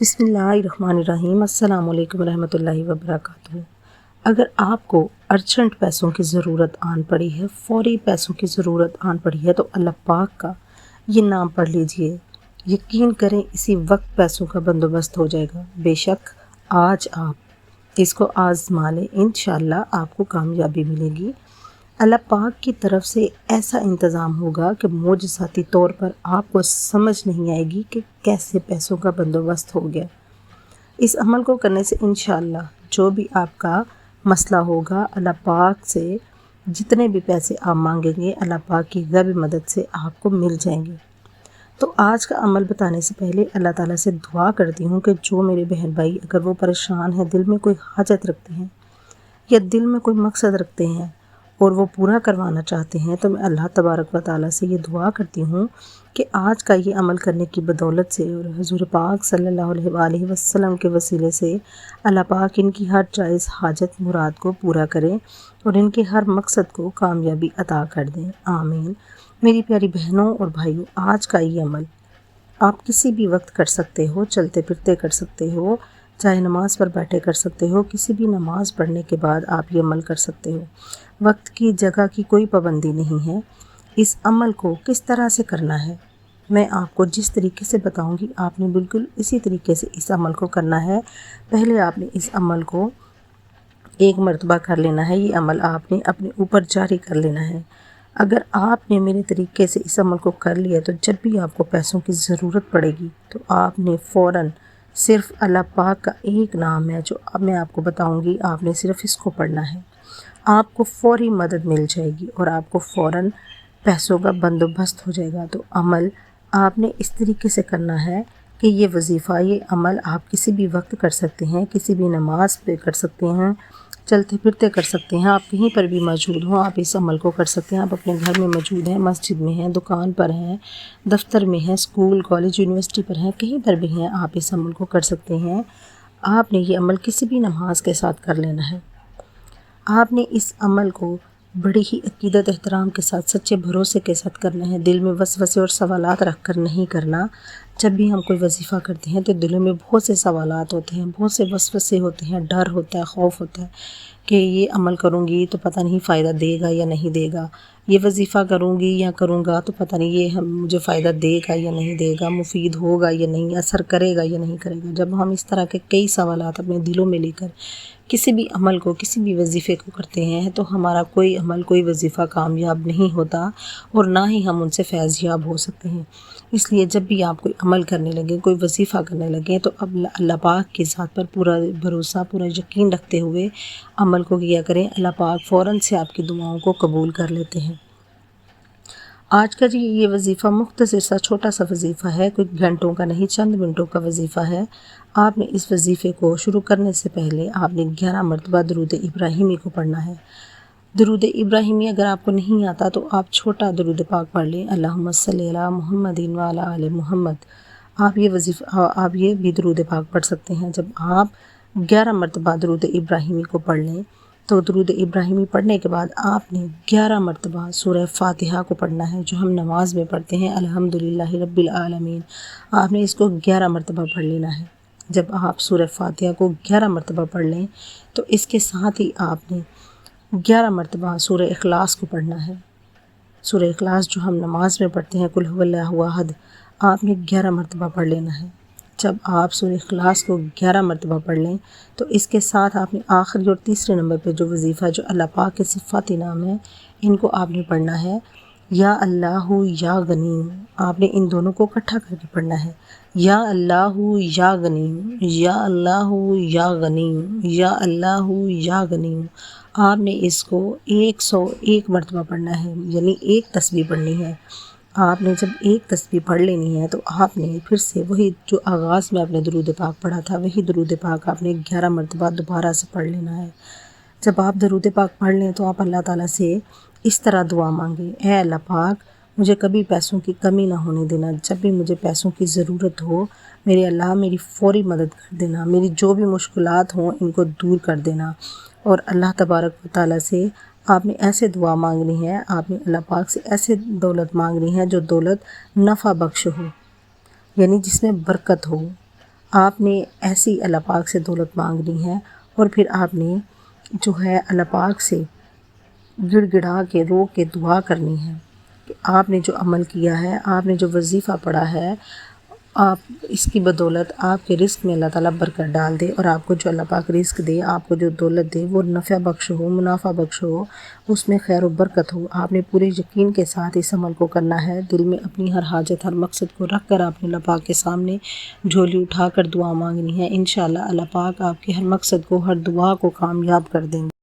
बिस्मिल्लाहिर्रहमानिर्रहीम। अस्सलाम वालेकुम रहमतुल्लाहि व बरकातुहू। अगर आपको अर्जेंट पैसों की ज़रूरत आन पड़ी है, फ़ौरी पैसों की ज़रूरत आन पड़ी है, तो अल्लाह पाक का ये नाम पढ़ लीजिए। यकीन करें इसी वक्त पैसों का बंदोबस्त हो जाएगा। बेशक आज आप इसको आज़मा लें, इंशाअल्लाह आपको कामयाबी मिलेगी। अल्लाह पाक की तरफ से ऐसा इंतज़ाम होगा कि मोजज़ाती तौर पर आपको समझ नहीं आएगी कि कैसे पैसों का बंदोबस्त हो गया। इस अमल को करने से इंशाअल्लाह जो भी आपका मसला होगा, अल्लाह पाक से जितने भी पैसे आप मांगेंगे, अल्लाह पाक की गैबी मदद से आपको मिल जाएंगे। तो आज का अमल बताने से पहले अल्लाह ताला से दुआ करती हूँ कि जो मेरे बहन भाई अगर वो परेशान हैं, दिल में कोई हाजत रखते हैं या दिल में कोई मकसद रखते हैं और वो पूरा करवाना चाहते हैं, तो मैं अल्लाह तबारक व ताला से ये दुआ करती हूँ कि आज का ये अमल करने की बदौलत से और हुज़ूर पाक सल्लल्लाहु अलैहि वसल्लम के वसीले से अल्लाह पाक इनकी हर जायज़ हाजत मुराद को पूरा करें और इनके हर मकसद को कामयाबी अता कर दें। आमीन। मेरी प्यारी बहनों और भाइयों, आज का ये अमल आप किसी भी वक्त कर सकते हो, चलते फिरते कर सकते हो, चाहे नमाज़ पर बैठे कर सकते हो, किसी भी नमाज़ पढ़ने के बाद आप ये अमल कर सकते हो। वक्त की जगह की कोई पाबंदी नहीं है। इस अमल को किस तरह से करना है मैं आपको जिस तरीके से बताऊंगी, आपने बिल्कुल इसी तरीके से इस अमल को करना है। पहले आपने इस अमल को एक मरतबा कर लेना है। ये अमल आपने अपने ऊपर जारी कर लेना है। अगर आपने मेरे तरीके से इस अमल को कर लिया तो जब भी आपको पैसों की ज़रूरत पड़ेगी तो आपने फ़ौरन सिर्फ़ अल्लाह पाक का एक नाम है जो अब मैं आपको बताऊंगी, आपने सिर्फ़ इसको पढ़ना है। आपको फ़ौरी मदद मिल जाएगी और आपको फ़ौरन पैसों का बंदोबस्त हो जाएगा। तो अमल आपने इस तरीके से करना है कि ये वजीफ़ा, ये अमल आप किसी भी वक्त कर सकते हैं, किसी भी नमाज पे कर सकते हैं, चलते फिरते कर सकते हैं, आप कहीं पर भी मौजूद हों आप इस अमल को कर सकते हैं। आप अपने घर में मौजूद हैं, मस्जिद में हैं, दुकान पर हैं, दफ्तर में हैं, स्कूल कॉलेज यूनिवर्सिटी पर हैं, कहीं पर भी हैं, आप इस अमल को कर सकते हैं। आपने ये अमल किसी भी नमाज के साथ कर लेना है। आपने इस अमल को बड़ी ही अकीदत एहतराम के साथ, सच्चे भरोसे के साथ करना है। दिल में वसवसे और सवालात रख कर नहीं करना। जब भी हम कोई वजीफ़ा करते हैं तो दिलों में बहुत से सवालात होते हैं, बहुत से वसवसे होते हैं, डर होता है, खौफ होता है कि ये अमल करूँगी तो पता नहीं फ़ायदा देगा या नहीं देगा, ये वजीफ़ा करूँगी या करूँगा तो पता नहीं ये मुझे फ़ायदा देगा या नहीं देगा, मुफीद होगा या नहीं, असर करेगा या नहीं करेगा। जब हम इस तरह के कई सवालात अपने दिलों में लेकर किसी भी अमल को, किसी भी वजीफ़े को करते हैं तो हमारा कोई अमल, कोई वजीफ़ा कामयाब नहीं होता और ना ही हम उनसे फैज़याब हो सकते हैं। इसलिए जब भी आप कोई अमल करने लगें, कोई वजीफ़ा करने लगें, तो अब अल्लाह पाक की ज़ात पर पूरा भरोसा, पूरा यकीन रखते हुए अमल को किया करें। अल्लाह पाक फ़ौरन से आपकी दुआओं को कबूल कर लेते हैं। आज का जी ये वजीफ़ा मुख्तसर सा छोटा सा वजीफ़ा है, कोई घंटों का नहीं, चंद मिनटों का वजीफ़ा है। आपने इस वजीफ़े को शुरू करने से पहले आपने 11 मरतबा दरूद इब्राहिमी को पढ़ना है। दरूद इब्राहिमी अगर आपको नहीं आता तो आप छोटा दरूद पाक पढ़ लें, अल्लाहुम्मा सल्ली अला मुहम्मदिन व अला आलि मुहम्मद। आप ये भी दरूद पाक पढ़ सकते हैं। जब आप 11 मरतबा दरूद इब्राहिमी को पढ़ लें तो दरूद इब्राहिमी पढ़ने के बाद आपने 11 मरतबा सूरह फ़ातिहा को पढ़ना है, जो हम नमाज में पढ़ते हैं, अल्हम्दुलिल्लाहि रब्बिल आलमीन। आपने इसको 11 मरतबा पढ़ लेना है। जब आप सूरह फ़ातिहा को 11 मरतबा पढ़ लें तो इसके साथ ही आपने 11 मरतबा सूरह इखलास को पढ़ना है। सूरह इखलास जो हम नमाज में पढ़ते हैं, कुल हुवल्लाहु अहद, आपने 11 मरतबा पढ़ लेना है। जब आप सूरह इखलास को 11 मरतबा पढ़ लें तो इसके साथ आपने आखिरी और तीसरे नंबर पे जो वजीफ़ा, जो अल्लाह पाक के सिफ़ाती नाम है, इनको आपने पढ़ना है। या अल्लाहु या गनीम, आपने इन दोनों को इकट्ठा करके पढ़ना है। या अल्लाहु या गनीम, या अल्लाहु या गनीम, या अल्लाहु या गनीम। आपने इसको 101 मरतबा पढ़ना है, यानी एक तस्बीह पढ़नी है। आपने जब एक तस्बीह पढ़ लेनी है तो आपने फिर से वही जो आगाज़ में आपने दरूद पाक पढ़ा था, वही दरूद पाक आपने 11 मरतबा दोबारा से पढ़ लेना है। जब आप दरूद पाक पढ़ लें तो आप अल्लाह ताला से इस तरह दुआ मांगे, ऐ अल्लाह पाक मुझे कभी पैसों की कमी ना होने देना। जब भी मुझे पैसों की ज़रूरत हो, मेरे अल्लाह मेरी फ़ौरी मदद कर देना, मेरी जो भी मुश्किलात हों इनको दूर कर देना। और अल्लाह तबारक व तआला से आपने ऐसे दुआ मांगनी है, आपने अल्लाह पाक से ऐसे दौलत मांगनी है जो दौलत नफ़ा बख्श हो, यानी जिसमें बरकत हो। آپ نے ایسی اللہ پاک سے دولت مانگنی ہے، اور پھر آپ نے جو ہے اللہ پاک سے گڑ گڑا کے رو کے دعا کرنی ہے کہ آپ نے جو عمل کیا ہے، آپ نے جو وظیفہ پڑھا ہے، آپ اس کی بدولت آپ کے رزق میں اللہ تعالیٰ برکت ڈال دے، اور آپ کو جو اللہ پاک رزق دے، آپ کو جو دولت دے، وہ نفع بخش ہو، منافع بخش ہو، اس میں خیر و برکت ہو۔ آپ نے پورے یقین کے ساتھ اس عمل کو کرنا ہے، دل میں اپنی ہر حاجت، ہر مقصد کو رکھ کر آپ نے اللہ پاک کے سامنے جھولی اٹھا کر دعا مانگنی ہے۔ انشاءاللہ اللہ پاک آپ کے ہر مقصد کو، ہر دعا کو کامیاب کر دیں گے۔